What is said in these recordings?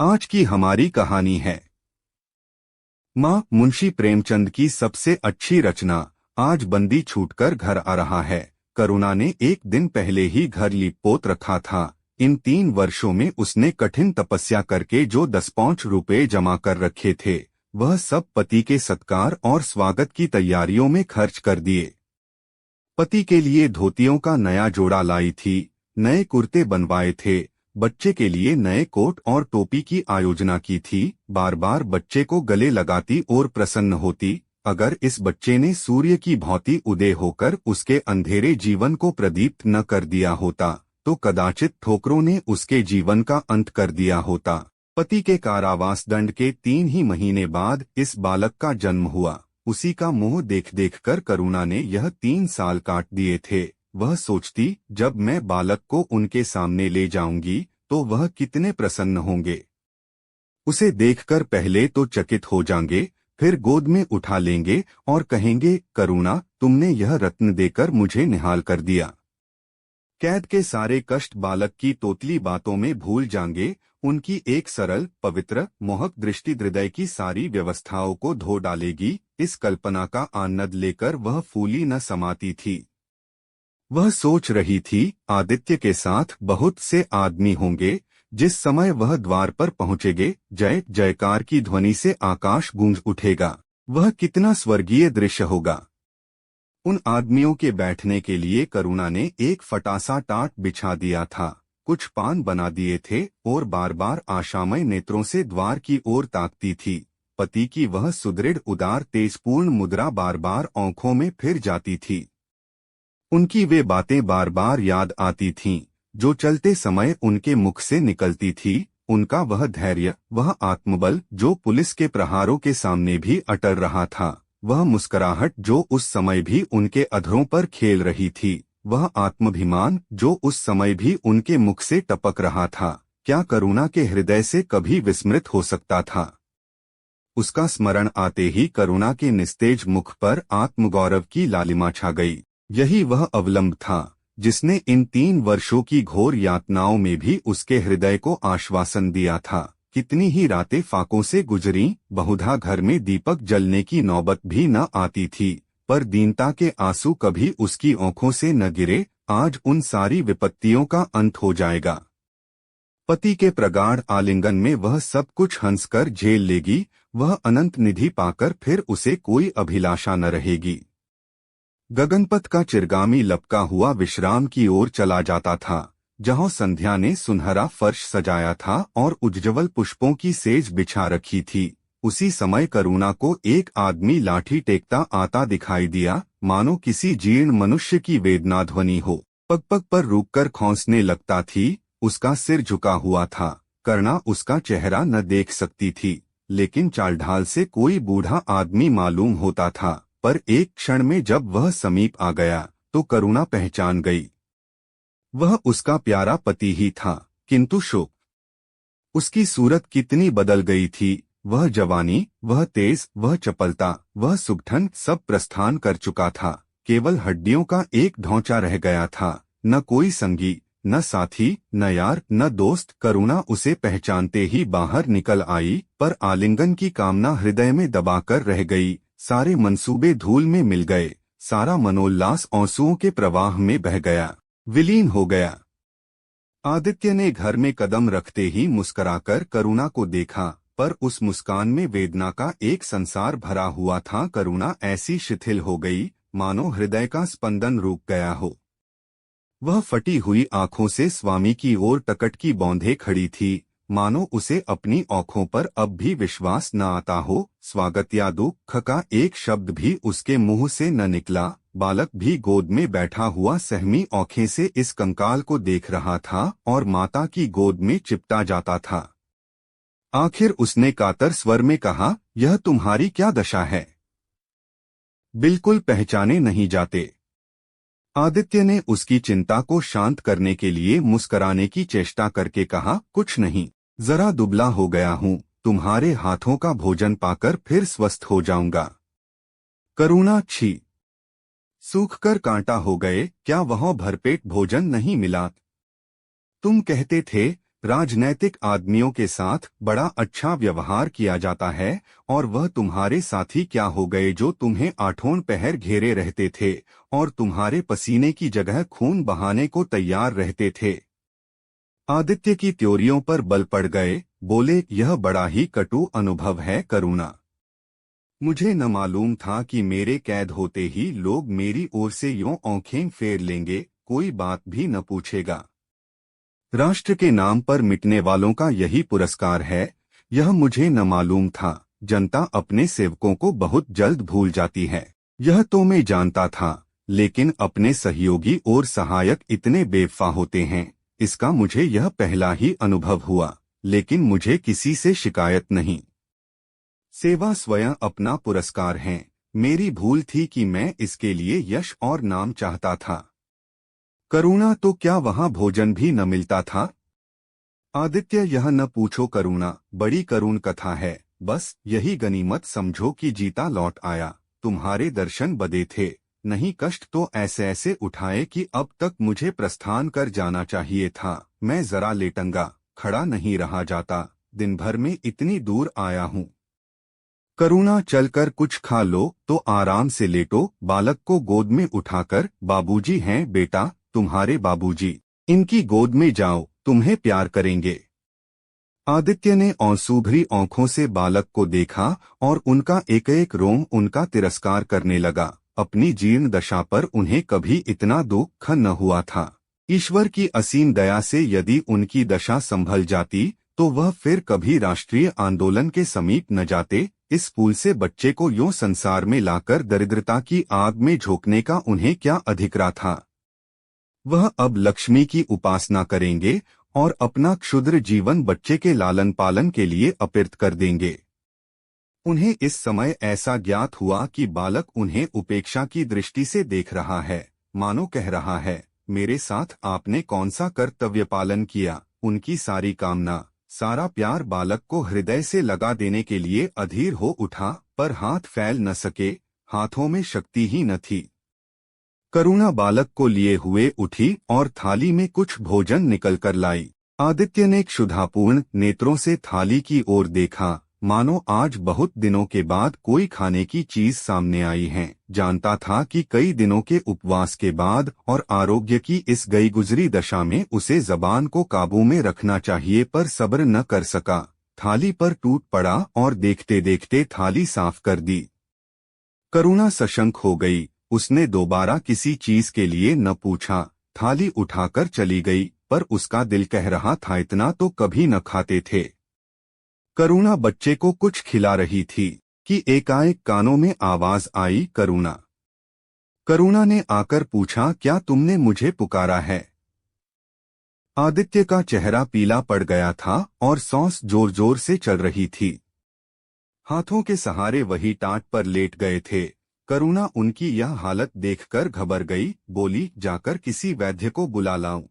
आज की हमारी कहानी है माँ मुंशी प्रेमचंद की सबसे अच्छी रचना। आज बंदी छूटकर घर आ रहा है। करुणा ने एक दिन पहले ही घर लिपोत रखा था। इन 3 वर्षों में उसने कठिन तपस्या करके जो 10 रुपए जमा कर रखे थे वह सब पति के सत्कार और स्वागत की तैयारियों में खर्च कर दिए। पति के लिए धोतियों का नया जोड़ा लाई थी, नए कुर्ते बनवाए थे, बच्चे के लिए नए कोट और टोपी की आयोजना की थी। बार बार बच्चे को गले लगाती और प्रसन्न होती। अगर इस बच्चे ने सूर्य की भांति उदय होकर उसके अंधेरे जीवन को प्रदीप्त न कर दिया होता तो कदाचित ठोकरों ने उसके जीवन का अंत कर दिया होता। पति के कारावास दंड के 3 ही महीने बाद इस बालक का जन्म हुआ। उसी का मुंह देख देख कर करुणा ने यह 3 साल काट दिए थे। वह सोचती, जब मैं बालक को उनके सामने ले जाऊंगी तो वह कितने प्रसन्न होंगे। उसे देखकर पहले तो चकित हो जाएंगे, फिर गोद में उठा लेंगे और कहेंगे, करुणा, तुमने यह रत्न देकर मुझे निहाल कर दिया। कैद के सारे कष्ट बालक की तोतली बातों में भूल जाएंगे। उनकी एक सरल, पवित्र, मोहक दृष्टि हृदय की सारी व्यवस्थाओं को धो डालेगी। इस कल्पना का आनंद लेकर वह फूली न समाती थी। वह सोच रही थी, आदित्य के साथ बहुत से आदमी होंगे। जिस समय वह द्वार पर पहुंचेंगे, जय जयकार की ध्वनि से आकाश गूंज उठेगा। वह कितना स्वर्गीय दृश्य होगा। उन आदमियों के बैठने के लिए करुणा ने एक फटासा टाट बिछा दिया था, कुछ पान बना दिए थे और बार बार आशामय नेत्रों से द्वार की ओर ताकती थी। पति की वह सुदृढ़ उदार तेजपूर्ण मुद्रा बार बार आंखों में फिर जाती थी। उनकी वे बातें बार बार याद आती थीं, जो चलते समय उनके मुख से निकलती थी। उनका वह धैर्य, वह आत्मबल जो पुलिस के प्रहारों के सामने भी अटल रहा था, वह मुस्कुराहट जो उस समय भी उनके अधरों पर खेल रही थी, वह आत्माभिमान जो उस समय भी उनके मुख से टपक रहा था, क्या करुणा के हृदय से कभी विस्मृत हो सकता था। उसका स्मरण आते ही करुणा के निस्तेज मुख पर आत्मगौरव की लालिमा छा गई। यही वह अवलंब था जिसने इन 3 वर्षों की घोर यातनाओं में भी उसके हृदय को आश्वासन दिया था। कितनी ही रातें फाकों से गुजरी, बहुधा घर में दीपक जलने की नौबत भी न आती थी, पर दीनता के आंसू कभी उसकी आंखों से न गिरे। आज उन सारी विपत्तियों का अंत हो जाएगा। पति के प्रगाढ़ आलिंगन में वह सब कुछ हंसकर झेल लेगी। वह अनंत निधि पाकर फिर उसे कोई अभिलाषा न रहेगी। गगनपथ का चिरगामी लपका हुआ विश्राम की ओर चला जाता था, जहां संध्या ने सुनहरा फर्श सजाया था और उज्ज्वल पुष्पों की सेज बिछा रखी थी। उसी समय करुणा को एक आदमी लाठी टेकता आता दिखाई दिया, मानो किसी जीर्ण मनुष्य की वेदना ध्वनि हो। पग पग पर रुककर खौंसने लगता थी। उसका सिर झुका हुआ था। करुणा उसका चेहरा न देख सकती थी, लेकिन चालढाल से कोई बूढ़ा आदमी मालूम होता था। पर एक क्षण में जब वह समीप आ गया तो करुणा पहचान गई। वह उसका प्यारा पति ही था, किंतु शोक। उसकी सूरत कितनी बदल गई थी। वह जवानी, वह तेज, वह चपलता, वह सुगठन सब प्रस्थान कर चुका था। केवल हड्डियों का एक ढांचा रह गया था। न कोई संगी, न साथी, न यार, न दोस्त। करुणा उसे पहचानते ही बाहर निकल आई, पर आलिंगन की कामना हृदय में दबाकर रह गई। सारे मंसूबे धूल में मिल गए। सारा मनोल्लास आंसुओं के प्रवाह में बह गया, विलीन हो गया। आदित्य ने घर में कदम रखते ही मुस्कुराकर करुणा को देखा, पर उस मुस्कान में वेदना का एक संसार भरा हुआ था। करुणा ऐसी शिथिल हो गई, मानो हृदय का स्पंदन रुक गया हो। वह फटी हुई आंखों से स्वामी की ओर टकट की बौंधे खड़ी थी, मानो उसे अपनी आंखों पर अब भी विश्वास न आता हो। स्वागत या दुख का एक शब्द भी उसके मुंह से न निकला। बालक भी गोद में बैठा हुआ सहमी आंखें से इस कंकाल को देख रहा था और माता की गोद में चिपटा जाता था। आखिर उसने कातर स्वर में कहा, यह तुम्हारी क्या दशा है? बिल्कुल पहचाने नहीं जाते। आदित्य ने उसकी चिंता को शांत करने के लिए मुस्कुराने की चेष्टा करके कहा, कुछ नहीं, जरा दुबला हो गया हूँ। तुम्हारे हाथों का भोजन पाकर फिर स्वस्थ हो जाऊंगा। करुणा छी, सूखकर कांटा हो गए। क्या वहाँ भरपेट भोजन नहीं मिला? तुम कहते थे राजनैतिक आदमियों के साथ बड़ा अच्छा व्यवहार किया जाता है और वह तुम्हारे साथी क्या हो गए जो तुम्हें आठों पहर घेरे रहते थे और तुम्हारे पसीने की जगह खून बहाने को तैयार रहते थे। आदित्य की त्योरियों पर बल पड़ गए, बोले, यह बड़ा ही कटु अनुभव है करुणा। मुझे न मालूम था कि मेरे कैद होते ही लोग मेरी ओर से यूं आंखें फेर लेंगे, कोई बात भी न पूछेगा। राष्ट्र के नाम पर मिटने वालों का यही पुरस्कार है, यह मुझे न मालूम था। जनता अपने सेवकों को बहुत जल्द भूल जाती है, यह तो मैं जानता था, लेकिन अपने सहयोगी और सहायक इतने बेवफा होते हैं, इसका मुझे यह पहला ही अनुभव हुआ। लेकिन मुझे किसी से शिकायत नहीं। सेवा स्वयं अपना पुरस्कार है। मेरी भूल थी कि मैं इसके लिए यश और नाम चाहता था। करुणा, तो क्या वहां भोजन भी न मिलता था? आदित्य, यह न पूछो करुणा, बड़ी करुण कथा है। बस यही गनीमत समझो कि जीता लौट आया। तुम्हारे दर्शन बदे थे, नहीं कष्ट तो ऐसे ऐसे उठाए कि अब तक मुझे प्रस्थान कर जाना चाहिए था। मैं जरा लेटूंगा, खड़ा नहीं रहा जाता। दिन भर में इतनी दूर आया हूँ। करुणा, चलकर कुछ खा लो तो आराम से लेटो। बालक को गोद में उठाकर, बाबूजी हैं बेटा, तुम्हारे बाबूजी, इनकी गोद में जाओ, तुम्हें प्यार करेंगे। आदित्य ने आंसू-भरी आंखों से बालक को देखा और उनका एक एक रोम उनका तिरस्कार करने लगा। अपनी जीर्ण दशा पर उन्हें कभी इतना दुख न हुआ था। ईश्वर की असीम दया से यदि उनकी दशा संभल जाती तो वह फिर कभी राष्ट्रीय आंदोलन के समीप न जाते। इस फूल से बच्चे को यूं संसार में लाकर दरिद्रता की आग में झोंकने का उन्हें क्या अधिकार था। वह अब लक्ष्मी की उपासना करेंगे और अपना क्षुद्र जीवन बच्चे के लालन पालन के लिए अर्पित कर देंगे। उन्हें इस समय ऐसा ज्ञात हुआ कि बालक उन्हें उपेक्षा की दृष्टि से देख रहा है, मानो कह रहा है, मेरे साथ आपने कौन सा कर्तव्य पालन किया। उनकी सारी कामना, सारा प्यार बालक को हृदय से लगा देने के लिए अधीर हो उठा, पर हाथ फैल न सके, हाथों में शक्ति ही न थी। करुणा बालक को लिए हुए उठी और थाली में कुछ भोजन निकल कर लाई। आदित्य ने क्षुधापूर्ण नेत्रों से थाली की ओर देखा, मानो आज बहुत दिनों के बाद कोई खाने की चीज सामने आई है। जानता था कि कई दिनों के उपवास के बाद और आरोग्य की इस गई गुजरी दशा में उसे जबान को काबू में रखना चाहिए, पर सब्र न कर सका। थाली पर टूट पड़ा और देखते देखते थाली साफ कर दी। करुणा सशंक हो गई। उसने दोबारा किसी चीज के लिए न पूछा, थाली उठाकर चली गई, पर उसका दिल कह रहा था, इतना तो कभी न खाते थे। करुणा बच्चे को कुछ खिला रही थी कि एकाएक कानों में आवाज आई, करुणा। करुणा ने आकर पूछा, क्या तुमने मुझे पुकारा है? आदित्य का चेहरा पीला पड़ गया था और सांस जोर जोर से चल रही थी। हाथों के सहारे वही टाट पर लेट गए थे। करुणा उनकी यह हालत देखकर घबर गई, बोली, जाकर किसी वैद्य को बुला लाऊं।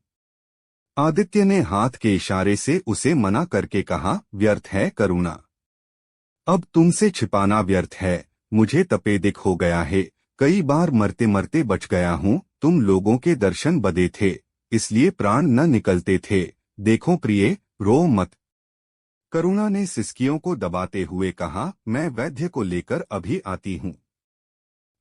आदित्य ने हाथ के इशारे से उसे मना करके कहा, व्यर्थ है करुणा, अब तुमसे छिपाना व्यर्थ है। मुझे तपेदिक हो गया है, कई बार मरते मरते बच गया हूँ। तुम लोगों के दर्शन बदे थे, इसलिए प्राण न निकलते थे। देखो प्रिय, रो मत। करुणा ने सिसकियों को दबाते हुए कहा, मैं वैद्य को लेकर अभी आती हूँ।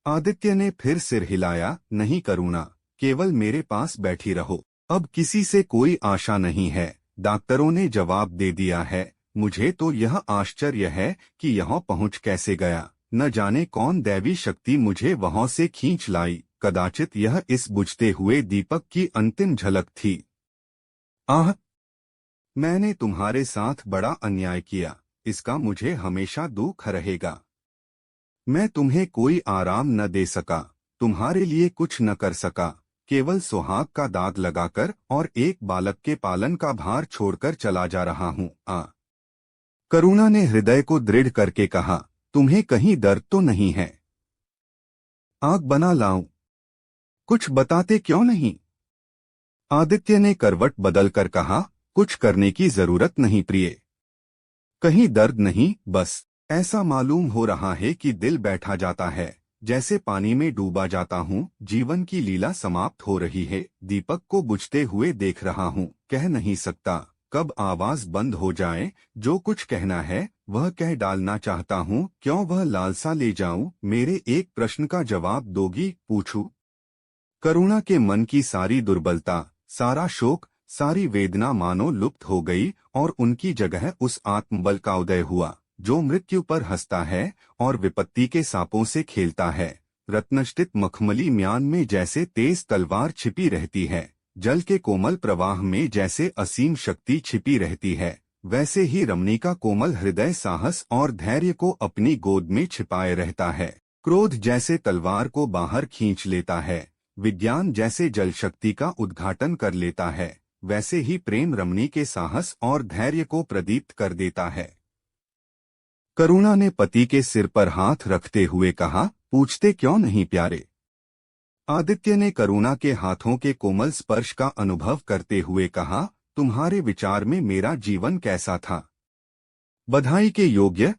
आदित्य ने फिर सिर हिलाया, नहीं करुणा, केवल मेरे पास बैठी रहो। अब किसी से कोई आशा नहीं है, डॉक्टरों ने जवाब दे दिया है। मुझे तो यह आश्चर्य है कि यहाँ पहुँच कैसे गया। न जाने कौन दैवी शक्ति मुझे वहाँ से खींच लाई। कदाचित यह इस बुझते हुए दीपक की अंतिम झलक थी। आह, मैंने तुम्हारे साथ बड़ा अन्याय किया, इसका मुझे हमेशा दुख रहेगा। मैं तुम्हें कोई आराम न दे सका, तुम्हारे लिए कुछ न कर सका, केवल सुहाग का दाग लगाकर और एक बालक के पालन का भार छोड़कर चला जा रहा हूँ। करुणा ने हृदय को दृढ़ करके कहा, तुम्हें कहीं दर्द तो नहीं है? आग बना लाऊं? कुछ बताते क्यों नहीं? आदित्य ने करवट बदलकर कहा, कुछ करने की जरूरत नहीं प्रिय, कहीं दर्द नहीं, बस ऐसा मालूम हो रहा है कि दिल बैठा जाता है, जैसे पानी में डूबा जाता हूँ। जीवन की लीला समाप्त हो रही है। दीपक को बुझते हुए देख रहा हूँ, कह नहीं सकता। कब आवाज बंद हो जाए, जो कुछ कहना है वह कह डालना चाहता हूँ, क्यों वह लालसा ले जाऊं? मेरे एक प्रश्न का जवाब दोगी? पूछूं। करुणा के मन की सारी दुर्बलता, सारा शोक, सारी वेदना मानो लुप्त हो गई और उनकी जगह उस आत्मबल का उदय हुआ जो मृत्यु पर हंसता है और विपत्ति के सांपों से खेलता है। रत्नष्टित मखमली म्यान में जैसे तेज तलवार छिपी रहती है, जल के कोमल प्रवाह में जैसे असीम शक्ति छिपी रहती है, वैसे ही रमणी का कोमल हृदय साहस और धैर्य को अपनी गोद में छिपाए रहता है। क्रोध जैसे तलवार को बाहर खींच लेता है, विज्ञान जैसे जल शक्ति का उद्घाटन कर लेता है, वैसे ही प्रेम रमणी के साहस और धैर्य को प्रदीप्त कर देता है। करुणा ने पति के सिर पर हाथ रखते हुए कहा, पूछते क्यों नहीं प्यारे? आदित्य ने करुणा के हाथों के कोमल स्पर्श का अनुभव करते हुए कहा, तुम्हारे विचार में मेरा जीवन कैसा था? बधाई के योग्य।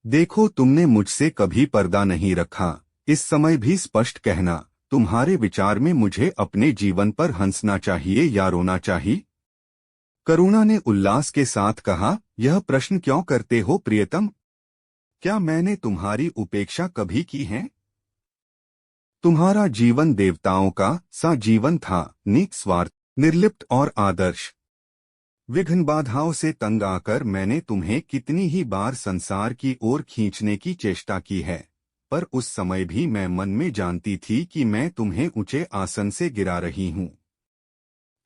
देखो, तुमने मुझसे कभी पर्दा नहीं रखा। इस समय भी स्पष्ट कहना, तुम्हारे विचार में मुझे अपने जीवन पर हंसना चाहिए या रोना चाहिए? करुणा ने उल्लास के साथ कहा, यह प्रश्न क्यों करते हो प्रियतम? क्या मैंने तुम्हारी उपेक्षा कभी की है? तुम्हारा जीवन देवताओं का सा जीवन था, निस्वार्थ, निर्लिप्त और आदर्श। विघ्न बाधाओं से तंग आकर मैंने तुम्हें कितनी ही बार संसार की ओर खींचने की चेष्टा की है, पर उस समय भी मैं मन में जानती थी कि मैं तुम्हें ऊंचे आसन से गिरा रही हूँ।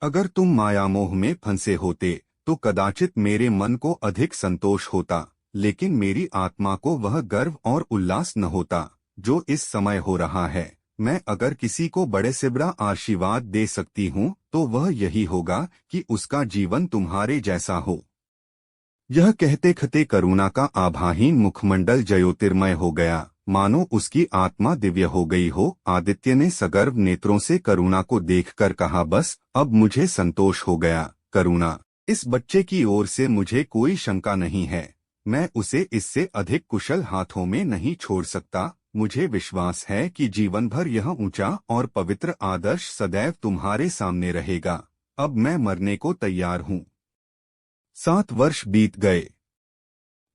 अगर तुम मायामोह में फंसे होते तो कदाचित मेरे मन को अधिक संतोष होता, लेकिन मेरी आत्मा को वह गर्व और उल्लास न होता जो इस समय हो रहा है। मैं अगर किसी को बड़े से बड़ा आशीर्वाद दे सकती हूँ तो वह यही होगा कि उसका जीवन तुम्हारे जैसा हो। यह कहते कहते करुणा का आभाहीन मुखमंडल ज्योतिर्मय हो गया, मानो उसकी आत्मा दिव्य हो गई हो। आदित्य ने सगर्व नेत्रों से करुणा को देखकर कहा, बस अब मुझे संतोष हो गया करुणा, इस बच्चे की ओर से मुझे कोई शंका नहीं है। मैं उसे इससे अधिक कुशल हाथों में नहीं छोड़ सकता। मुझे विश्वास है कि जीवन भर यह ऊंचा और पवित्र आदर्श सदैव तुम्हारे सामने रहेगा। अब मैं मरने को तैयार हूँ। 7 वर्ष बीत गए।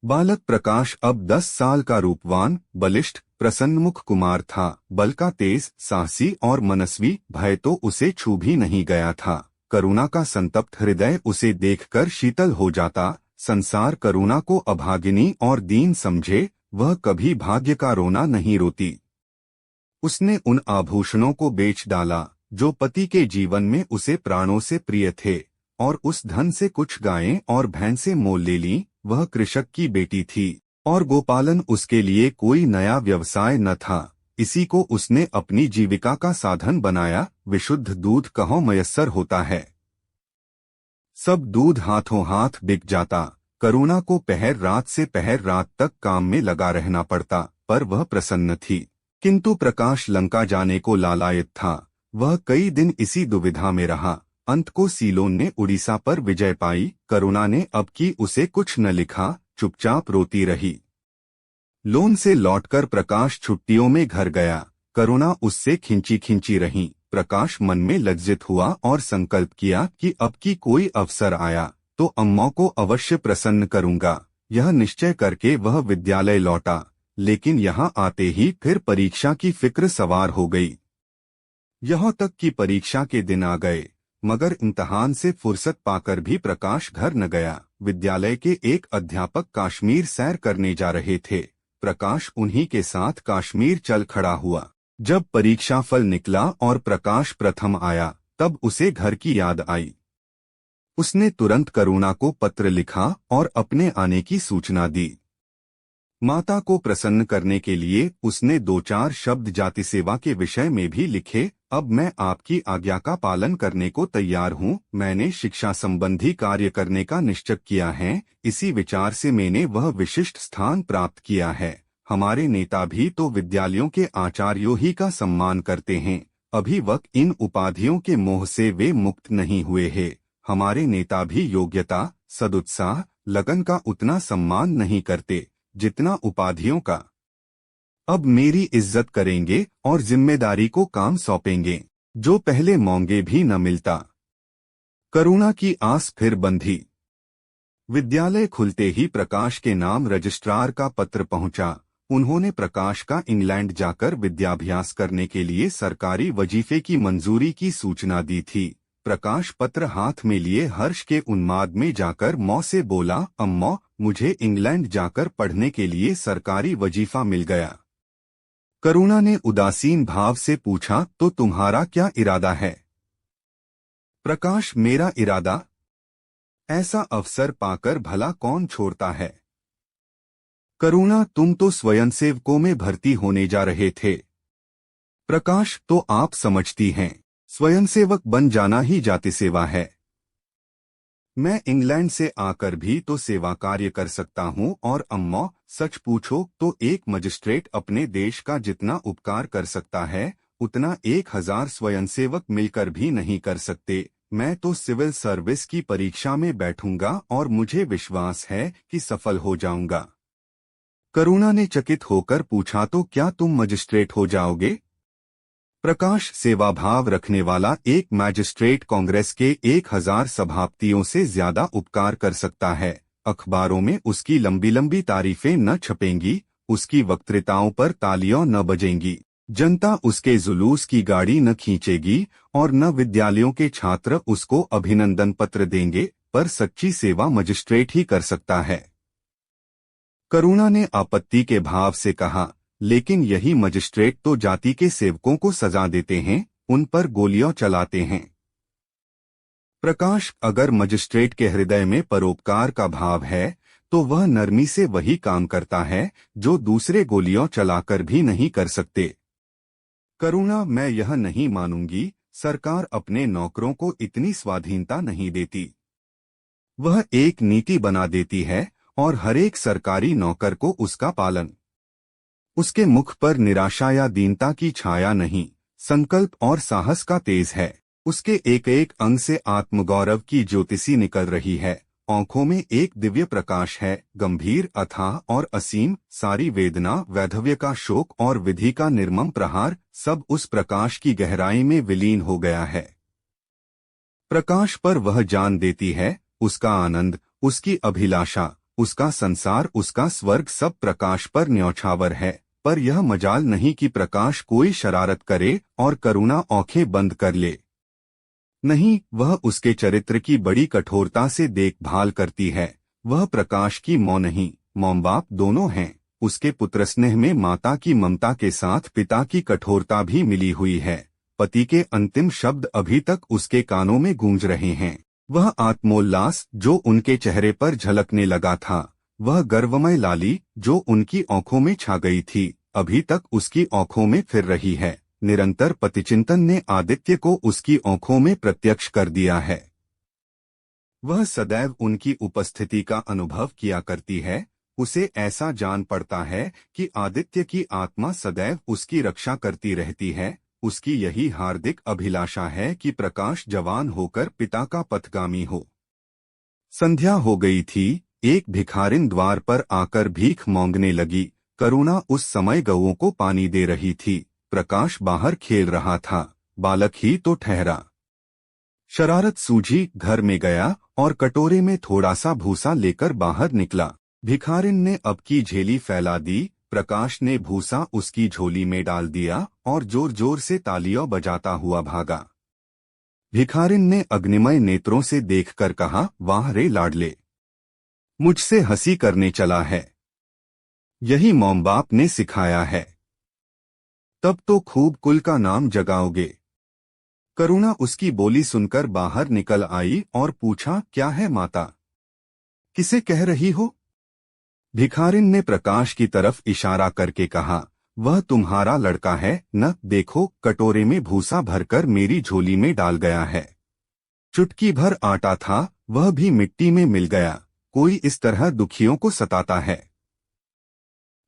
बालक प्रकाश अब 10 साल का रूपवान, बलिष्ठ, प्रसन्नमुख कुमार था। बल का तेज, साहसी और मनस्वी भय तो उसे छू भी नहीं गया था। करुणा का संतप्त हृदय उसे देखकर शीतल हो जाता। संसार करुणा को अभागिनी और दीन समझे, वह कभी भाग्य का रोना नहीं रोती। उसने उन आभूषणों को बेच डाला जो पति के जीवन में उसे प्राणों से प्रिय थे, और उस धन से कुछ गायें और भैंसें मोल ले लीं। वह कृषक की बेटी थी और गोपालन उसके लिए कोई नया व्यवसाय न था। इसी को उसने अपनी जीविका का साधन बनाया। विशुद्ध दूध कहाँ मयस्सर होता है। सब दूध हाथों हाथ बिक जाता। करुणा को पहर रात से पहर रात तक काम में लगा रहना पड़ता, पर वह प्रसन्न थी। किंतु प्रकाश लंका जाने को लालायित था। वह कई दिन इसी दुविधा में रहा। अंत को सीलोन ने उड़ीसा पर विजय पाई। करुणा ने अब की उसे कुछ न लिखा, चुपचाप रोती रही। लोन से लौटकर प्रकाश छुट्टियों में घर गया। करुणा उससे खिंची खिंची रही। प्रकाश मन में लज्जित हुआ और संकल्प किया कि अब की कोई अवसर आया तो अम्मा को अवश्य प्रसन्न करूंगा। यह निश्चय करके वह विद्यालय लौटा, लेकिन यहाँ आते ही फिर परीक्षा की फिक्र सवार हो गई। यहाँ तक कि परीक्षा के दिन आ गए, मगर इम्तिहान से फुर्सत पाकर भी प्रकाश घर न गया। विद्यालय के एक अध्यापक कश्मीर सैर करने जा रहे थे। प्रकाश उन्हीं के साथ कश्मीर चल खड़ा हुआ। जब परीक्षा फल निकला और प्रकाश प्रथम आया, तब उसे घर की याद आई। उसने तुरंत करुणा को पत्र लिखा और अपने आने की सूचना दी। माता को प्रसन्न करने के लिए उसने 2-4 शब्द जाति सेवा के विषय में भी लिखे। अब मैं आपकी आज्ञा का पालन करने को तैयार हूँ। मैंने शिक्षा संबंधी कार्य करने का निश्चय किया है। इसी विचार से मैंने वह विशिष्ट स्थान प्राप्त किया है। हमारे नेता भी तो विद्यालयों के आचार्यों ही का सम्मान करते हैं। अभी वक्त इन उपाधियों के मोह से वे मुक्त नहीं हुए हैं। हमारे नेता भी योग्यता, सदुत्साह, लगन का उतना सम्मान नहीं करते जितना उपाधियों का। अब मेरी इज्जत करेंगे और जिम्मेदारी को काम सौंपेंगे, जो पहले मांगे भी न मिलता। करुणा की आस फिर बंधी। विद्यालय खुलते ही प्रकाश के नाम रजिस्ट्रार का पत्र पहुंचा। उन्होंने प्रकाश का इंग्लैंड जाकर विद्याभ्यास करने के लिए सरकारी वजीफे की मंजूरी की सूचना दी थी। प्रकाश पत्र हाथ में लिए हर्ष के उन्माद में जाकर माँ से बोला, अम्मा, मुझे इंग्लैंड जाकर पढ़ने के लिए सरकारी वजीफा मिल गया। करुणा ने उदासीन भाव से पूछा, तो तुम्हारा क्या इरादा है? प्रकाश, मेरा इरादा? ऐसा अवसर पाकर भला कौन छोड़ता है? करुणा, तुम तो स्वयंसेवकों में भर्ती होने जा रहे थे। प्रकाश, तो आप समझती हैं, स्वयंसेवक बन जाना ही जाति सेवा है। मैं इंग्लैंड से आकर भी तो सेवा कार्य कर सकता हूँ। और अम्मा, सच पूछो तो एक मजिस्ट्रेट अपने देश का जितना उपकार कर सकता है उतना 1000 स्वयंसेवक मिलकर भी नहीं कर सकते। मैं तो सिविल सर्विस की परीक्षा में बैठूंगा और मुझे विश्वास है कि सफल हो जाऊंगा। करुणा ने चकित होकर पूछा, तो क्या तुम मजिस्ट्रेट हो जाओगे? प्रकाश, सेवाभाव रखने वाला एक मैजिस्ट्रेट कांग्रेस के 1000 सभापतियों से ज्यादा उपकार कर सकता है। अखबारों में उसकी लंबी लंबी तारीफें न छपेंगी, उसकी वक्तृताओं पर तालियां न बजेंगी, जनता उसके जुलूस की गाड़ी न खींचेगी और न विद्यालयों के छात्र उसको अभिनंदन पत्र देंगे, पर सच्ची सेवा मजिस्ट्रेट ही कर सकता है। करुणा ने आपत्ति के भाव से कहा, लेकिन यही मजिस्ट्रेट तो जाति के सेवकों को सजा देते हैं, उन पर गोलियां चलाते हैं। प्रकाश, अगर मजिस्ट्रेट के हृदय में परोपकार का भाव है तो वह नरमी से वही काम करता है जो दूसरे गोलियां चलाकर भी नहीं कर सकते। करुणा, मैं यह नहीं मानूंगी, सरकार अपने नौकरों को इतनी स्वाधीनता नहीं देती। वह एक नीति बना देती है और हरेक सरकारी नौकर को उसका पालन। उसके मुख पर निराशा या दीनता की छाया नहीं, संकल्प और साहस का तेज है। उसके एक एक अंग से आत्मगौरव की ज्योतिषी निकल रही है। आंखों में एक दिव्य प्रकाश है, गंभीर, अथाह और असीम। सारी वेदना, वैधव्य का शोक और विधि का निर्मम प्रहार, सब उस प्रकाश की गहराई में विलीन हो गया है। प्रकाश पर वह जान देती है, उसका आनंद, उसकी अभिलाषा, उसका संसार, उसका स्वर्ग सब प्रकाश पर न्यौछावर है। पर यह मजाल नहीं कि प्रकाश कोई शरारत करे और करुणा आंखें बंद कर ले। नहीं, वह उसके चरित्र की बड़ी कठोरता से देखभाल करती है। वह प्रकाश की माँ नहीं, मॉम बाप दोनों हैं। उसके पुत्र स्नेह में माता की ममता के साथ पिता की कठोरता भी मिली हुई है। पति के अंतिम शब्द अभी तक उसके कानों में गूंज रहे हैं। वह आत्मोल्लास जो उनके चेहरे पर झलकने लगा था, वह गर्वमय लाली जो उनकी आंखों में छा गई थी, अभी तक उसकी आंखों में फिर रही है। निरंतर पतिचिंतन ने आदित्य को उसकी आंखों में प्रत्यक्ष कर दिया है। वह सदैव उनकी उपस्थिति का अनुभव किया करती है। उसे ऐसा जान पड़ता है कि आदित्य की आत्मा सदैव उसकी रक्षा करती रहती है। उसकी यही हार्दिक अभिलाषा है कि प्रकाश जवान होकर पिता का पथगामी हो। संध्या हो गई थी। एक भिखारिन द्वार पर आकर भीख मांगने लगी। करुणा उस समय गऊओं को पानी दे रही थी। प्रकाश बाहर खेल रहा था। बालक ही तो ठहरा। शरारत सूझी, घर में गया और कटोरे में थोड़ा सा भूसा लेकर बाहर निकला। भिखारिन ने अब की झेली फैला दी। प्रकाश ने भूसा उसकी झोली में डाल दिया और जोर जोर से तालियां बजाता हुआ भागा। भिखारिन ने अग्निमय नेत्रों से देखकर कहा, वाह रे लाडले, मुझसे हंसी करने चला है। यही मॉम बाप ने सिखाया है। तब तो खूब कुल का नाम जगाओगे। करुणा उसकी बोली सुनकर बाहर निकल आई और पूछा, क्या है माता, किसे कह रही हो? भिखारिन ने प्रकाश की तरफ इशारा करके कहा, वह तुम्हारा लड़का है न, देखो कटोरे में भूसा भरकर मेरी झोली में डाल गया है। चुटकी भर आटा था, वह भी मिट्टी में मिल गया। कोई इस तरह दुखियों को सताता है।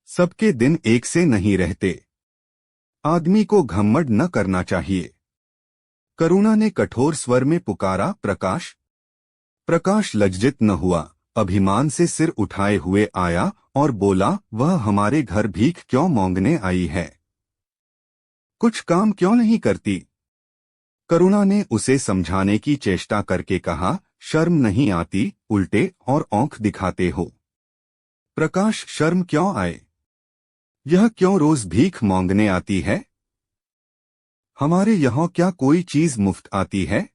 सबके दिन एक से नहीं रहते। आदमी को घमंड न करना चाहिए। करुणा ने कठोर स्वर में पुकारा, प्रकाश। प्रकाश लज्जित न हुआ, अभिमान से सिर उठाए हुए आया और बोला, वह हमारे घर भीख क्यों मांगने आई है? कुछ काम क्यों नहीं करती? करुणा ने उसे समझाने की चेष्टा करके कहा, शर्म नहीं आती, उल्टे और औंख दिखाते हो। प्रकाश, शर्म क्यों आए? यह क्यों रोज भीख मांगने आती है? हमारे यहाँ क्या कोई चीज मुफ्त आती है?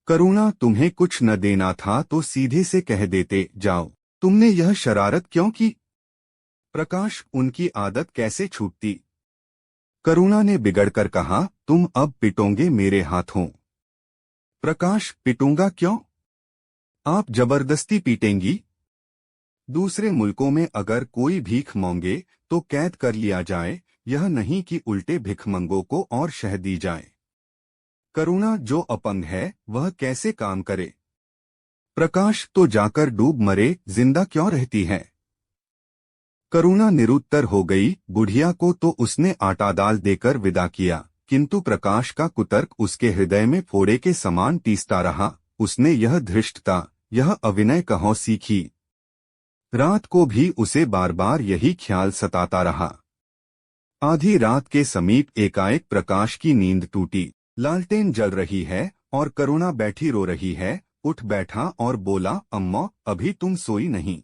करुणा, तुम्हें कुछ न देना था तो सीधे से कह देते, जाओ। तुमने यह शरारत क्यों की? प्रकाश, उनकी आदत कैसे छूटती? करुणा ने बिगड़कर कहा, तुम अब पिटोगे मेरे हाथों। प्रकाश, पिटूंगा क्यों? आप जबरदस्ती पीटेंगी। दूसरे मुल्कों में अगर कोई भीख मांगे तो कैद कर लिया जाए, यह नहीं कि उल्टे भिखमंगों को और शह दी जाए। करुणा, जो अपंग है वह कैसे काम करे? प्रकाश, तो जाकर डूब मरे, जिंदा क्यों रहती है? करुणा निरुत्तर हो गई। बुढ़िया को तो उसने आटा दाल देकर विदा किया, किंतु प्रकाश का कुतर्क उसके हृदय में फोड़े के समान टीसता रहा। उसने यह धृष्टता, यह अविनय कहाँ सीखी? रात को भी उसे बार बार यही ख्याल सताता रहा। आधी रात के समीप एकाएक प्रकाश की नींद टूटी। लालटेन जल रही है और करुणा बैठी रो रही है। उठ बैठा और बोला, अम्मा, अभी तुम सोई नहीं?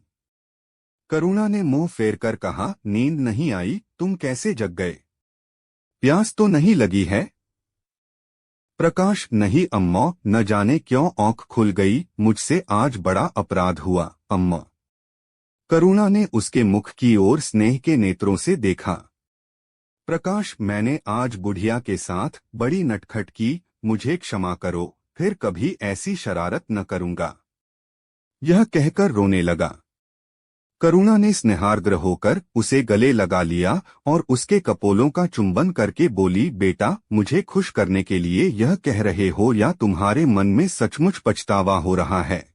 करुणा ने मुंह फेरकर कहा, नींद नहीं आई, तुम कैसे जग गए? प्यास तो नहीं लगी है? प्रकाश, नहीं अम्मा, न जाने क्यों आँख खुल गई, मुझसे आज बड़ा अपराध हुआ अम्मा। करुणा ने उसके मुख की ओर स्नेह के नेत्रों से देखा। प्रकाश, मैंने आज बुढ़िया के साथ बड़ी नटखट की, मुझे क्षमा करो, फिर कभी ऐसी शरारत न करूंगा। यह कहकर रोने लगा। करुणा ने स्नेहार्द्र होकर उसे गले लगा लिया और उसके कपोलों का चुंबन करके बोली, बेटा, मुझे खुश करने के लिए यह कह रहे हो या तुम्हारे मन में सचमुच पछतावा हो रहा है?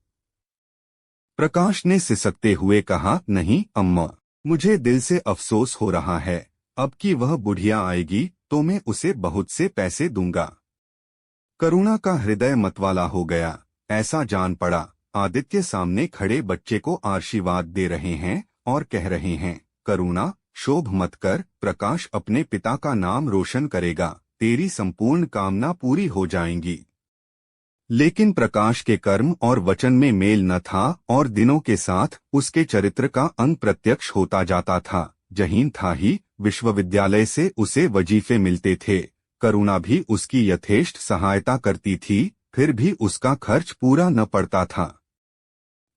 प्रकाश ने सिसकते हुए कहा, नहीं अम्मा, मुझे दिल से अफसोस हो रहा है। अब कि वह बुढ़िया आएगी तो मैं उसे बहुत से पैसे दूंगा। करुणा का हृदय मतवाला हो गया। ऐसा जान पड़ा आदित्य सामने खड़े बच्चे को आशीर्वाद दे रहे हैं और कह रहे हैं, करुणा, शोभ मत कर, प्रकाश अपने पिता का नाम रोशन करेगा, तेरी संपूर्ण कामना पूरी हो जाएंगी। लेकिन प्रकाश के कर्म और वचन में मेल न था और दिनों के साथ उसके चरित्र का अंग प्रत्यक्ष होता जाता था। जहीन था ही, विश्वविद्यालय से उसे वजीफे मिलते थे। करुणा भी उसकी यथेष्ट सहायता करती थी, फिर भी उसका खर्च पूरा न पड़ता था।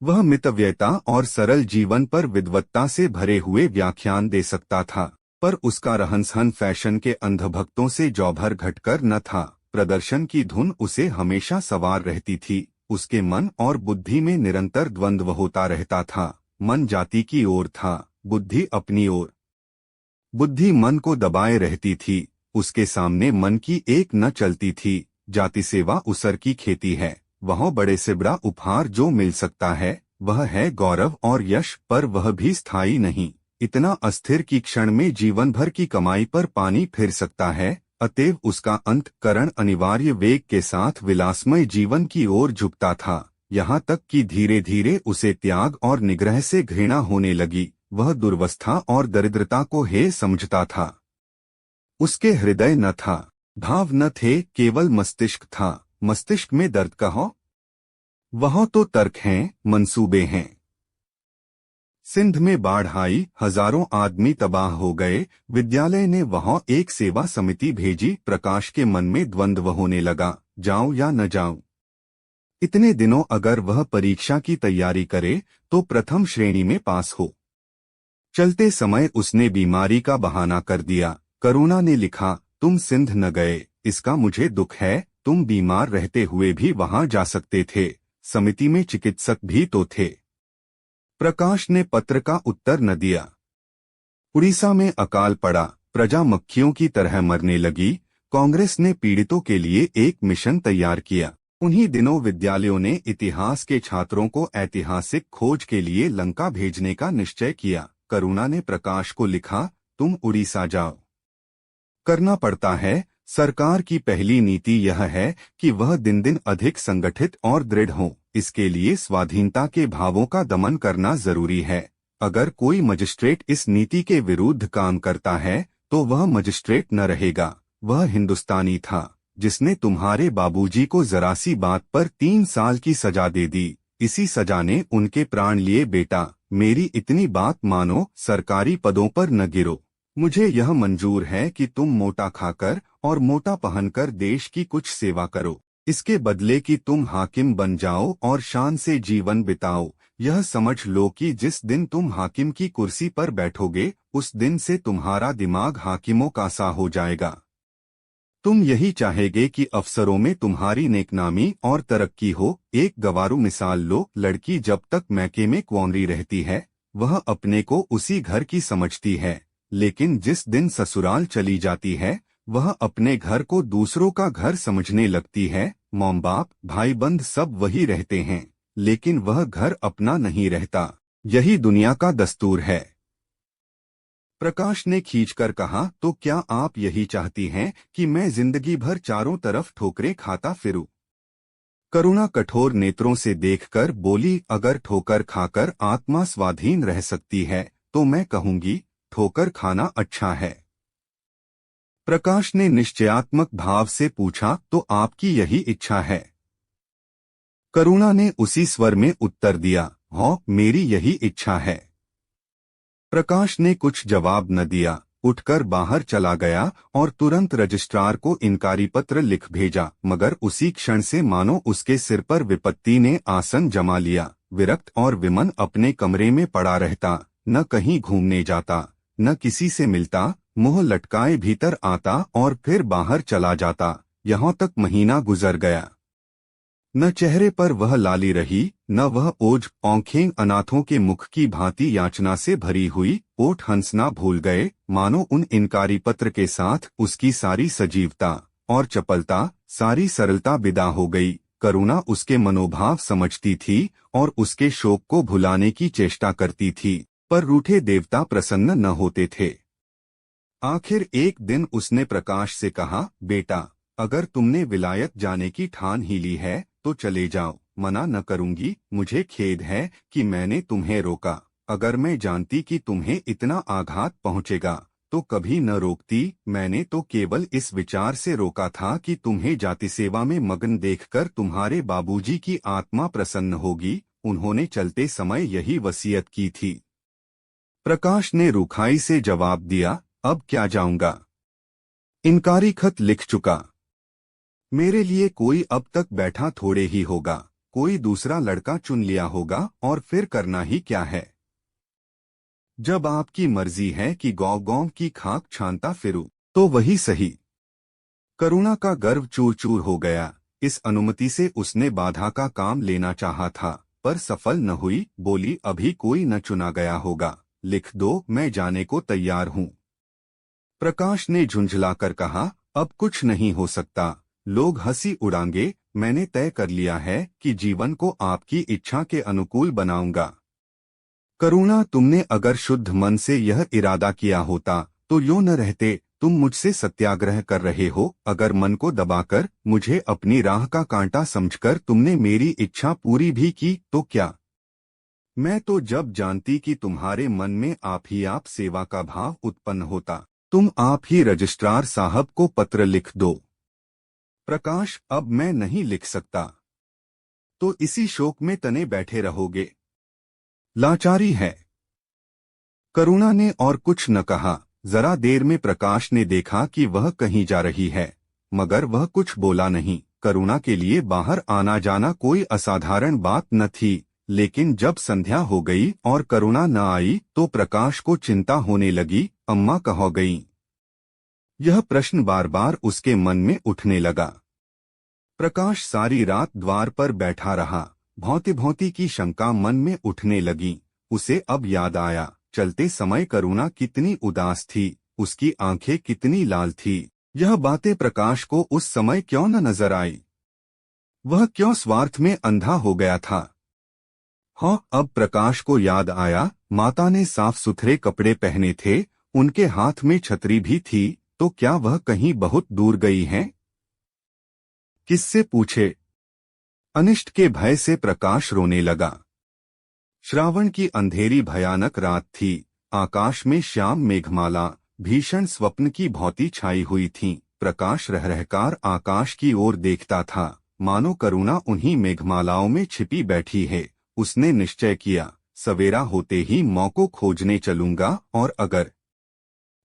वह मितव्ययता और सरल जीवन पर विद्वत्ता से भरे हुए व्याख्यान दे सकता था, पर उसका रहन-सहन फैशन के अंधभक्तों से जौभर घटकर न था। प्रदर्शन की धुन उसे हमेशा सवार रहती थी। उसके मन और बुद्धि में निरंतर द्वंद्व होता रहता था। मन जाति की ओर था, बुद्धि अपनी ओर। बुद्धि मन को दबाए रहती थी। उसके सामने मन की एक न चलती थी। जाति सेवा उसर की खेती है। वह बड़े से बड़ा उपहार जो मिल सकता है वह है गौरव और यश, पर वह भी स्थायी नहीं। इतना अस्थिर कि क्षण में जीवन भर की कमाई पर पानी फिर सकता है। अतएव उसका अंतःकरण अनिवार्य वेग के साथ विलासमय जीवन की ओर झुकता था। यहाँ तक कि धीरे धीरे उसे त्याग और निग्रह से घृणा होने लगी। वह दुर्वस्था और दरिद्रता को हे समझता था। उसके हृदय न था, भाव न थे, केवल मस्तिष्क था। मस्तिष्क में दर्द कहो, वह तो तर्क हैं, मंसूबे हैं। सिंध में बाढ़ आई, हजारों आदमी तबाह हो गए। विद्यालय ने वहां एक सेवा समिति भेजी। प्रकाश के मन में द्वंद्व होने लगा, जाऊं या न जाऊं। इतने दिनों अगर वह परीक्षा की तैयारी करे तो प्रथम श्रेणी में पास हो। चलते समय उसने बीमारी का बहाना कर दिया। करुणा ने लिखा, तुम सिंध न गए, इसका मुझे दुख है। तुम बीमार रहते हुए भी वहां जा सकते थे। समिति में चिकित्सक भी तो थे। प्रकाश ने पत्र का उत्तर न दिया। उड़ीसा में अकाल पड़ा, प्रजा मक्खियों की तरह मरने लगी। कांग्रेस ने पीड़ितों के लिए एक मिशन तैयार किया। उन्हीं दिनों विद्यालयों ने इतिहास के छात्रों को ऐतिहासिक खोज के लिए लंका भेजने का निश्चय किया। करुणा ने प्रकाश को लिखा, तुम उड़ीसा जाओ। करना पड़ता है। सरकार की पहली नीति यह है कि वह दिन दिन अधिक संगठित और दृढ़ हो। इसके लिए स्वाधीनता के भावों का दमन करना जरूरी है। अगर कोई मजिस्ट्रेट इस नीति के विरुद्ध काम करता है तो वह मजिस्ट्रेट न रहेगा, वह हिंदुस्तानी था। जिसने तुम्हारे बाबूजी को जरा सी बात पर 3 साल की सजा दे दी। इसी सजा ने उनके प्राण लिए। बेटा, मेरी इतनी बात मानो, सरकारी पदों पर न गिरो। मुझे यह मंजूर है कि तुम मोटा खाकर और मोटा पहनकर देश की कुछ सेवा करो। इसके बदले कि तुम हाकिम बन जाओ और शान से जीवन बिताओ। यह समझ लो कि जिस दिन तुम हाकिम की कुर्सी पर बैठोगे, उस दिन से तुम्हारा दिमाग हाकिमों का सा हो जाएगा। तुम यही चाहेगे कि अफसरों में तुम्हारी नेकनामी और तरक्की हो। एक गवारू मिसाल लो। लड़की जब तक मैके में कुंवारी रहती है, वह अपने को उसी घर की समझती है, लेकिन जिस दिन ससुराल चली जाती है, वह अपने घर को दूसरों का घर समझने लगती है। मॉम बाप भाई बंद सब वही रहते हैं, लेकिन वह घर अपना नहीं रहता। यही दुनिया का दस्तूर है। प्रकाश ने खींचकर कहा, तो क्या आप यही चाहती हैं कि मैं जिंदगी भर चारों तरफ ठोकरें खाता फिरूं? करुणा कठोर नेत्रों से देखकर बोली, अगर ठोकर खाकर आत्मा स्वाधीन रह सकती है, तो मैं कहूंगी ठोकर खाना अच्छा है। प्रकाश ने निश्चयात्मक भाव से पूछा, तो आपकी यही इच्छा है? करुणा ने उसी स्वर में उत्तर दिया, हाँ, मेरी यही इच्छा है। प्रकाश ने कुछ जवाब न दिया, उठकर बाहर चला गया और तुरंत रजिस्ट्रार को इनकारी पत्र लिख भेजा। मगर उसी क्षण से मानो उसके सिर पर विपत्ति ने आसन जमा लिया। विरक्त और विमन अपने कमरे में पड़ा रहता, न कहीं घूमने जाता, न किसी से मिलता, मुंह लटकाए भीतर आता और फिर बाहर चला जाता। यहाँ तक महीना गुजर गया। न चेहरे पर वह लाली रही, न वह ओज। आंखें अनाथों के मुख की भांति याचना से भरी हुई। ओठ हंसना भूल गए, मानो उन इनकारी पत्र के साथ उसकी सारी सजीवता और चपलता, सारी सरलता विदा हो गई। करुणा उसके मनोभाव समझती थी और उसके शोक को भुलाने की चेष्टा करती थी, पर रूठे देवता प्रसन्न न होते थे। आखिर एक दिन उसने प्रकाश से कहा, बेटा, अगर तुमने विलायत जाने की ठान ही ली है तो चले जाओ, मना न करूंगी। मुझे खेद है कि मैंने तुम्हें रोका। अगर मैं जानती कि तुम्हें इतना आघात पहुंचेगा तो कभी न रोकती। मैंने तो केवल इस विचार से रोका था कि तुम्हें जाति सेवा में मग्न देखकर तुम्हारे बाबूजी की आत्मा प्रसन्न होगी। उन्होंने चलते समय यही वसीयत की थी। प्रकाश ने रुखाई से जवाब दिया, अब क्या जाऊंगा, इनकारी खत लिख चुका। मेरे लिए कोई अब तक बैठा थोड़े ही होगा। कोई दूसरा लड़का चुन लिया होगा और फिर करना ही क्या है। जब आपकी मर्जी है कि गांव गांव की खाक छानता फिरूं, तो वही सही। करुणा का गर्व चूर चूर हो गया। इस अनुमति से उसने बाधा का काम लेना चाहा था, पर सफल न हुई। बोली, अभी कोई न चुना गया होगा, लिख दो, मैं जाने को तैयार हूं। प्रकाश ने झुंझलाकर कहा, अब कुछ नहीं हो सकता। लोग हंसी उड़ाएंगे। मैंने तय कर लिया है कि जीवन को आपकी इच्छा के अनुकूल बनाऊंगा। करुणा, तुमने अगर शुद्ध मन से यह इरादा किया होता तो यूं न रहते। तुम मुझसे सत्याग्रह कर रहे हो। अगर मन को दबाकर मुझे अपनी राह का कांटा समझकर तुमने मेरी इच्छा पूरी भी की तो क्या? मैं तो जब जानती कि तुम्हारे मन में आप सेवा का भाव उत्पन्न होता, तुम आप ही रजिस्ट्रार साहब को पत्र लिख दो। प्रकाश, अब मैं नहीं लिख सकता। तो इसी शोक में तने बैठे रहोगे। लाचारी है। करुणा ने और कुछ न कहा। जरा देर में प्रकाश ने देखा कि वह कहीं जा रही है, मगर वह कुछ बोला नहीं। करुणा के लिए बाहर आना जाना कोई असाधारण बात न थी, लेकिन जब संध्या हो गई और करुणा न आई तो प्रकाश को चिंता होने लगी। अम्मा कहाँ गईं? यह प्रश्न बार बार उसके मन में उठने लगा। प्रकाश सारी रात द्वार पर बैठा रहा। भौंती भौंती की शंका मन में उठने लगी। उसे अब याद आया, चलते समय करुणा कितनी उदास थी, उसकी आंखें कितनी लाल थी। यह बातें प्रकाश को उस समय क्यों न नजर आई? वह क्यों स्वार्थ में अंधा हो गया था? हाँ, अब प्रकाश को याद आया, माता ने साफ सुथरे कपड़े पहने थे, उनके हाथ में छतरी भी थी। तो क्या वह कहीं बहुत दूर गई हैं? किससे पूछे? अनिष्ट के भय से प्रकाश रोने लगा। श्रावण की अंधेरी भयानक रात थी। आकाश में श्याम मेघमाला भीषण स्वप्न की भौंती छाई हुई थी। प्रकाश रह रहकर आकाश की ओर देखता था, मानो करुणा उन्हीं मेघमालाओं में छिपी बैठी है। उसने निश्चय किया, सवेरा होते ही मौ को खोजने चलूंगा, और अगर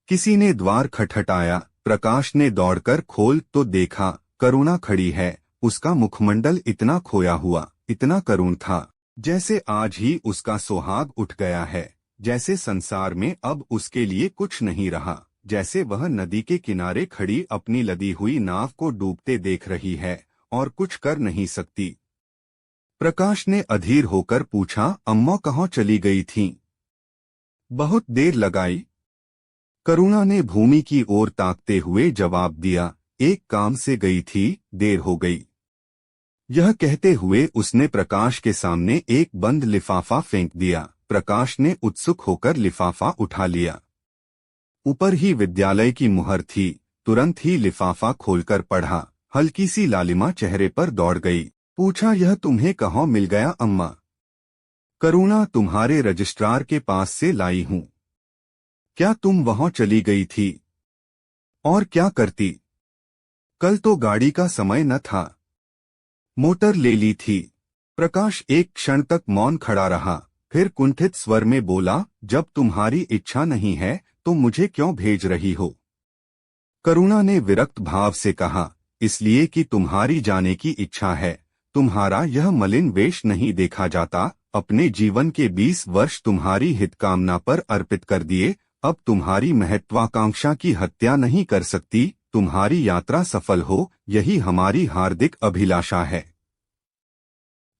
किसी ने द्वार खटखटाया, प्रकाश ने दौड़कर खोल तो देखा करुणा खड़ी है। उसका मुखमंडल इतना खोया हुआ, इतना करुण था, जैसे आज ही उसका सुहाग उठ गया है, जैसे संसार में अब उसके लिए कुछ नहीं रहा, जैसे वह नदी के किनारे खड़ी अपनी लदी हुई नाव को डूबते देख रही है और कुछ कर नहीं सकती। प्रकाश ने अधीर होकर पूछा, अम्मा कहाँ चली गई थीं? बहुत देर लगाई। करुणा ने भूमि की ओर ताकते हुए जवाब दिया, एक काम से गई थी, देर हो गई। यह कहते हुए उसने प्रकाश के सामने एक बंद लिफाफा फेंक दिया। प्रकाश ने उत्सुक होकर लिफाफा उठा लिया। ऊपर ही विद्यालय की मुहर थी। तुरंत ही लिफाफा खोलकर पढ़ा। हल्की सी लालिमा चेहरे पर दौड़ गई। पूछा, यह तुम्हें कहाँ मिल गया अम्मा? करुणा, तुम्हारे रजिस्ट्रार के पास से लाई हूँ। क्या तुम वहां चली गई थी? और क्या करती? कल तो गाड़ी का समय न था। मोटर ले ली थी। प्रकाश एक क्षण तक मौन खड़ा रहा, फिर कुंठित स्वर में बोला, जब तुम्हारी इच्छा नहीं है तो मुझे क्यों भेज रही हो? करुणा ने विरक्त भाव से कहा, इसलिए कि तुम्हारी जाने की इच्छा है। तुम्हारा यह मलिन वेश नहीं देखा जाता। अपने जीवन के 20 वर्ष तुम्हारी हितकामना पर अर्पित कर दिए, अब तुम्हारी महत्वाकांक्षा की हत्या नहीं कर सकती। तुम्हारी यात्रा सफल हो, यही हमारी हार्दिक अभिलाषा है।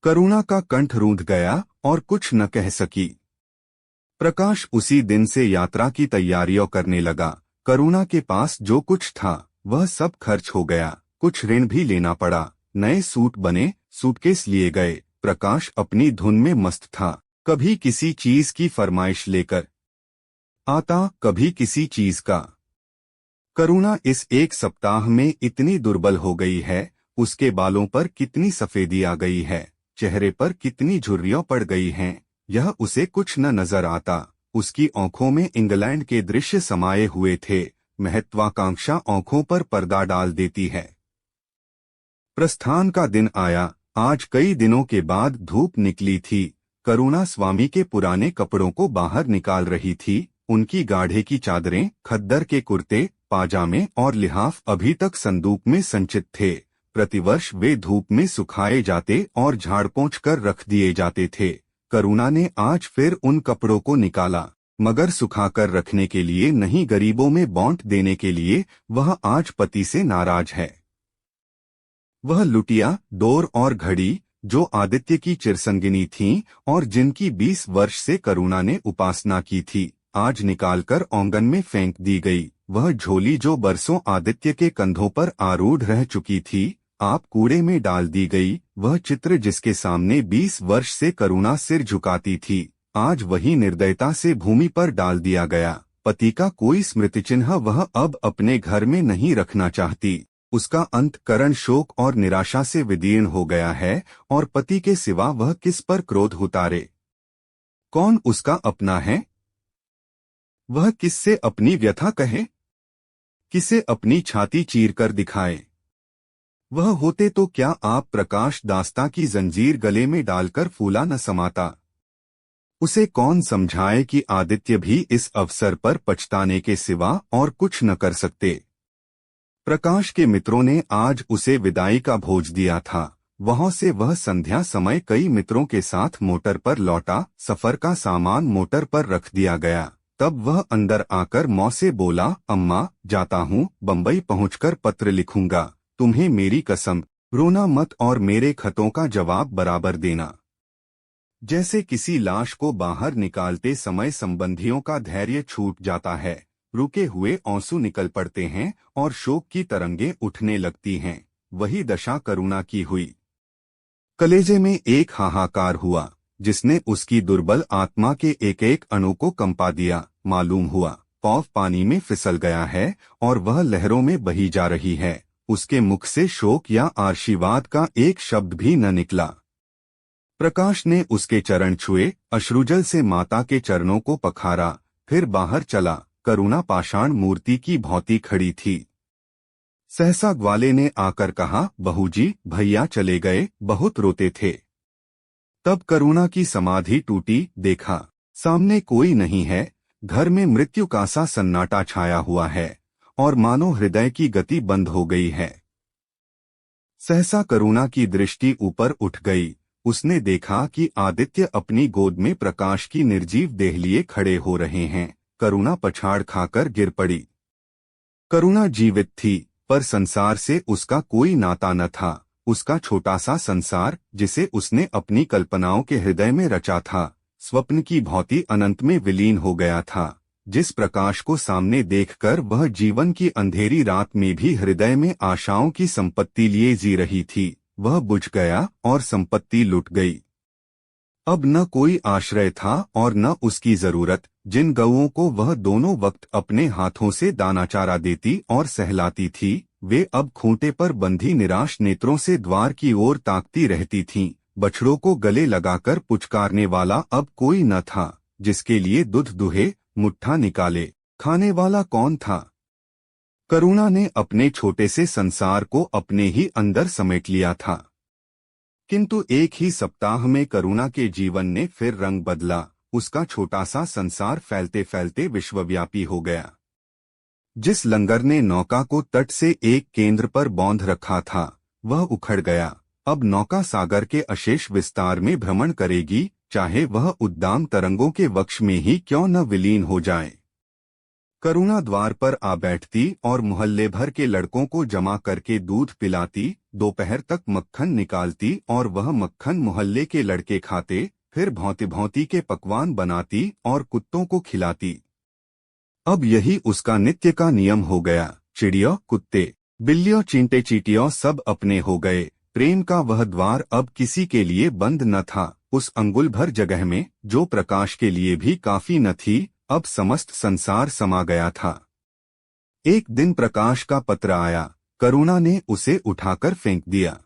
करुणा का कंठ रूंध गया और कुछ न कह सकी। प्रकाश उसी दिन से यात्रा की तैयारियां करने लगा। करुणा के पास जो कुछ था वह सब खर्च हो गया। कुछ ऋण भी लेना पड़ा। नए सूट बने, सूटकेस लिए गए। प्रकाश अपनी धुन में मस्त था। कभी किसी चीज की फरमाइश लेकर आता, कभी किसी चीज का। करुणा इस एक सप्ताह में इतनी दुर्बल हो गई है। उसके बालों पर कितनी सफेदी आ गई है, चेहरे पर कितनी झुर्रियां पड़ गई हैं, यह उसे कुछ न नजर आता। उसकी आंखों में इंग्लैंड के दृश्य समाये हुए थे। महत्वाकांक्षा आंखों पर पर्दा डाल देती है। प्रस्थान का दिन आया। आज कई दिनों के बाद धूप निकली थी। करुणा स्वामी के पुराने कपड़ों को बाहर निकाल रही थी। उनकी गाढ़े की चादरें, खद्दर के कुर्ते, पाजामे और लिहाफ अभी तक संदूक में संचित थे। प्रतिवर्ष वे धूप में सुखाए जाते और झाड़ पोंछ कर रख दिए जाते थे। करुणा ने आज फिर उन कपड़ों को निकाला, मगर सुखाकर रखने के लिए नहीं, गरीबों में बांट देने के लिए। वह आज पति से नाराज है। वह लुटिया, डोर और घड़ी, जो आदित्य की चिरसंगिनी थीं और जिनकी 20 वर्ष से करुणा ने उपासना की थी, आज निकालकर आंगन में फेंक दी गई। वह झोली जो बरसों आदित्य के कंधों पर आरूढ़ रह चुकी थी, आप कूड़े में डाल दी गई। वह चित्र जिसके सामने 20 वर्ष से करुणा सिर झुकाती थी, आज वही निर्दयता से भूमि पर डाल दिया गया। पति का कोई स्मृति चिन्ह वह अब अपने घर में नहीं रखना चाहती। उसका अंतःकरण शोक और निराशा से विदीर्ण हो गया है, और पति के सिवा वह किस पर क्रोध उतारे? कौन उसका अपना है? वह किससे अपनी व्यथा कहे? किसे अपनी छाती चीरकर दिखाए? वह होते तो क्या आप प्रकाश दास्ता की जंजीर गले में डालकर फूला न समाता? उसे कौन समझाए कि आदित्य भी इस अवसर पर पछताने के सिवा और कुछ न कर सकते। प्रकाश के मित्रों ने आज उसे विदाई का भोज दिया था। वहां से वह संध्या समय कई मित्रों के साथ मोटर पर लौटा। सफर का सामान मोटर पर रख दिया गया। तब वह अंदर आकर मौ से बोला, अम्मा, जाता हूँ, बम्बई पहुंचकर पत्र लिखूंगा। तुम्हें मेरी कसम, रोना मत और मेरे खतों का जवाब बराबर देना। जैसे किसी लाश को बाहर निकालते समय संबंधियों का धैर्य छूट जाता है, रुके हुए आंसू निकल पड़ते हैं और शोक की तरंगें उठने लगती हैं, वही दशा करुणा की हुई। कलेजे में एक हाहाकार हुआ, जिसने उसकी दुर्बल आत्मा के एक एक अणु को कंपा दिया। मालूम हुआ पौव पानी में फिसल गया है और वह लहरों में बही जा रही है। उसके मुख से शोक या आशीर्वाद का एक शब्द भी न निकला। प्रकाश ने उसके चरण छुए, अश्रुजल से माता के चरणों को पखारा, फिर बाहर चला। करुणा पाषाण मूर्ति की भांति खड़ी थी। सहसा ग्वाले ने आकर कहा, बहूजी भैया चले गए, बहुत रोते थे। तब करुणा की समाधि टूटी, देखा सामने कोई नहीं है, घर में मृत्यु का सा सन्नाटा छाया हुआ है और मानो हृदय की गति बंद हो गई है। सहसा करुणा की दृष्टि ऊपर उठ गई। उसने देखा कि आदित्य अपनी गोद में प्रकाश की निर्जीव देह लिए खड़े हो रहे हैं। करुणा पछाड़ खाकर गिर पड़ी। करुणा जीवित थी, पर संसार से उसका कोई नाता न था। उसका छोटा सा संसार, जिसे उसने अपनी कल्पनाओं के हृदय में रचा था, स्वप्न की भांति अनंत में विलीन हो गया था। जिस प्रकाश को सामने देखकर वह जीवन की अंधेरी रात में भी हृदय में आशाओं की संपत्ति लिए जी रही थी, वह बुझ गया और संपत्ति लुट गई। अब न कोई आश्रय था और न उसकी जरूरत। जिन गऊओं को वह दोनों वक्त अपने हाथों से दाना चारा देती और सहलाती थी, वे अब खूंटे पर बंधी निराश नेत्रों से द्वार की ओर ताकती रहती थीं। बछड़ों को गले लगाकर पुचकारने वाला अब कोई न था। जिसके लिए दूध दुहे, मुट्ठा निकाले, खाने वाला कौन था? करुणा ने अपने छोटे से संसार को अपने ही अंदर समेट लिया था। किंतु एक ही सप्ताह में करुणा के जीवन ने फिर रंग बदला। उसका छोटा सा संसार फैलते फैलते विश्वव्यापी हो गया। जिस लंगर ने नौका को तट से एक केंद्र पर बांध रखा था, वह उखड़ गया। अब नौका सागर के अशेष विस्तार में भ्रमण करेगी, चाहे वह उद्दाम तरंगों के वक्ष में ही क्यों न विलीन हो जाए। करुणा द्वार पर आ बैठती और मोहल्ले भर के लड़कों को जमा करके दूध पिलाती। दोपहर तक मक्खन निकालती और वह मक्खन मोहल्ले के लड़के खाते। फिर भौंती भौंती के पकवान बनाती और कुत्तों को खिलाती। अब यही उसका नित्य का नियम हो गया। चिड़ियों, कुत्ते, बिल्लियों, चींटे चींटियों सब अपने हो गए। प्रेम का वह द्वार अब किसी के लिए बंद न था। उस अंगुल भर जगह में, जो प्रकाश के लिए भी काफी न थी, अब समस्त संसार समा गया था। एक दिन प्रकाश का पत्र आया। करुणा ने उसे उठाकर फेंक दिया।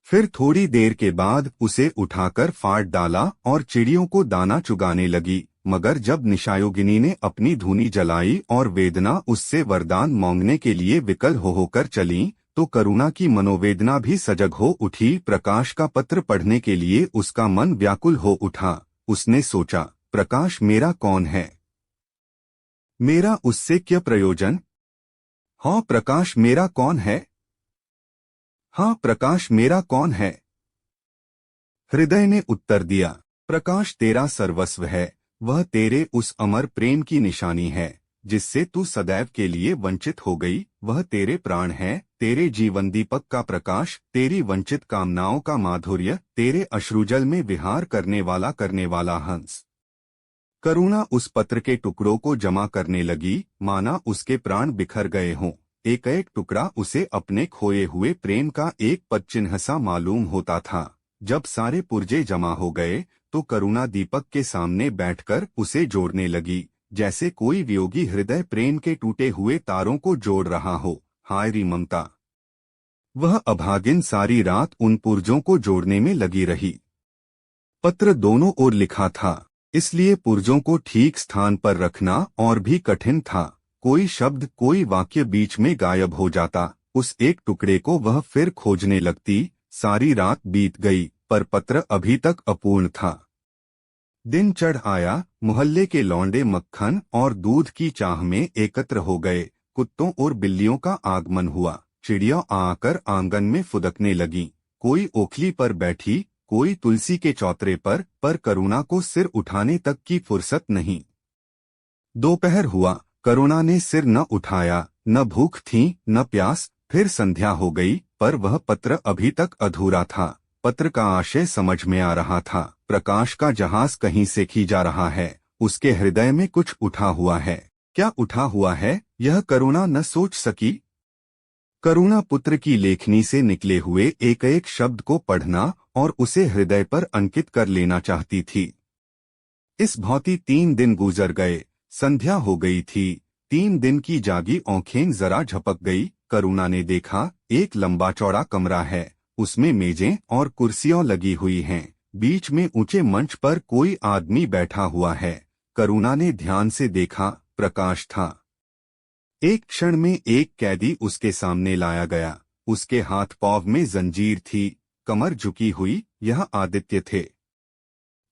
फिर थोड़ी देर के बाद उसे उठाकर फाड़ डाला और चिड़ियों को दाना चुगाने लगी। मगर जब निशायोगिनी ने अपनी धूनी जलाई और वेदना उससे वरदान मांगने के लिए विकल होकर चली, तो करुणा की मनोवेदना भी सजग हो उठी। प्रकाश का पत्र पढ़ने के लिए उसका मन व्याकुल हो उठा। उसने सोचा, प्रकाश मेरा कौन है? मेरा उससे क्या प्रयोजन? हाँ, प्रकाश मेरा कौन है? हाँ, प्रकाश मेरा कौन है? हृदय ने उत्तर दिया, प्रकाश तेरा सर्वस्व है। वह तेरे उस अमर प्रेम की निशानी है, जिससे तू सदैव के लिए वंचित हो गई। वह तेरे प्राण है, तेरे जीवन दीपक का प्रकाश, तेरी वंचित कामनाओं का माधुर्य, तेरे अश्रुजल में विहार करने वाला हंस। करुणा उस पत्र के टुकड़ों को जमा करने लगी, माना उसके प्राण बिखर गए हों। एक एक टुकड़ा उसे अपने खोए हुए प्रेम का एक पदचिन्ह सा मालूम होता था। जब सारे पुर्जे जमा हो गए, तो करुणा दीपक के सामने बैठकर उसे जोड़ने लगी, जैसे कोई वियोगी हृदय प्रेम के टूटे हुए तारों को जोड़ रहा हो। हाय री ममता! वह अभागिन सारी रात उन पुर्जों को जोड़ने में लगी रही। पत्र दोनों ओर लिखा था, इसलिए पुर्जों को ठीक स्थान पर रखना और भी कठिन था। कोई शब्द, कोई वाक्य बीच में गायब हो जाता। उस एक टुकड़े को वह फिर खोजने लगती। सारी रात बीत गई, पर पत्र अभी तक अपूर्ण था। दिन चढ़ आया। मोहल्ले के लौंडे मक्खन और दूध की चाह में एकत्र हो गए। कुत्तों और बिल्लियों का आगमन हुआ। चिड़ियां आकर आंगन में फुदकने लगीं। कोई ओखली पर बैठी, कोई तुलसी के चौतरे पर करुणा को सिर उठाने तक की फुर्सत नहीं। दोपहर हुआ, करुणा ने सिर न उठाया। न भूख थी न प्यास। फिर संध्या हो गई, पर वह पत्र अभी तक अधूरा था। पत्र का आशय समझ में आ रहा था। प्रकाश का जहाज कहीं से खींचा रहा है। उसके हृदय में कुछ उठा हुआ है। क्या उठा हुआ है, यह करुणा न सोच सकी। करुणा पुत्र की लेखनी से निकले हुए एक एक शब्द को पढ़ना और उसे हृदय पर अंकित कर लेना चाहती थी। इस भांति 3 दिन गुजर गए। संध्या हो गई थी। 3 दिन की जागी आंखें जरा झपक गई। करुणा ने देखा, एक लंबा चौड़ा कमरा है। उसमें मेजें और कुर्सियां लगी हुई हैं। बीच में ऊंचे मंच पर कोई आदमी बैठा हुआ है। करुणा ने ध्यान से देखा, प्रकाश था। एक क्षण में एक कैदी उसके सामने लाया गया। उसके हाथ पांव में जंजीर थी, कमर झुकी हुई। यह आदित्य थे।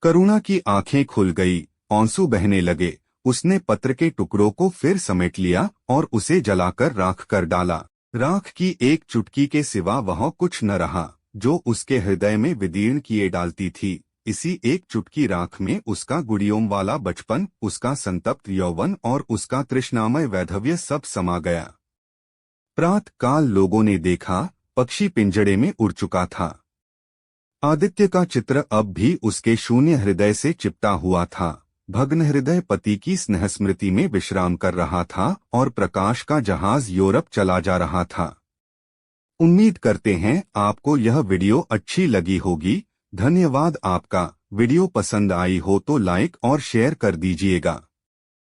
करुणा की आंखें खुल गई, आंसू बहने लगे। उसने पत्र के टुकड़ों को फिर समेट लिया और उसे जलाकर राख कर डाला। राख की एक चुटकी के सिवा वह कुछ न रहा जो उसके हृदय में विदीर्ण किए डालती थी। इसी एक चुटकी राख में उसका गुड़ियों वाला बचपन, उसका संतप्त यौवन और उसका तृष्णामय वैधव्य सब समा गया। प्रातः काल लोगों ने देखा, पक्षी पिंजड़े में उड़ चुका था। आदित्य का चित्र अब भी उसके शून्य हृदय से चिपटा हुआ था। भग्न हृदय पति की स्नेह स्मृति में विश्राम कर रहा था और प्रकाश का जहाज यूरोप चला जा रहा था। उम्मीद करते हैं आपको यह वीडियो अच्छी लगी होगी। धन्यवाद आपका। वीडियो पसंद आई हो तो लाइक और शेयर कर दीजिएगा।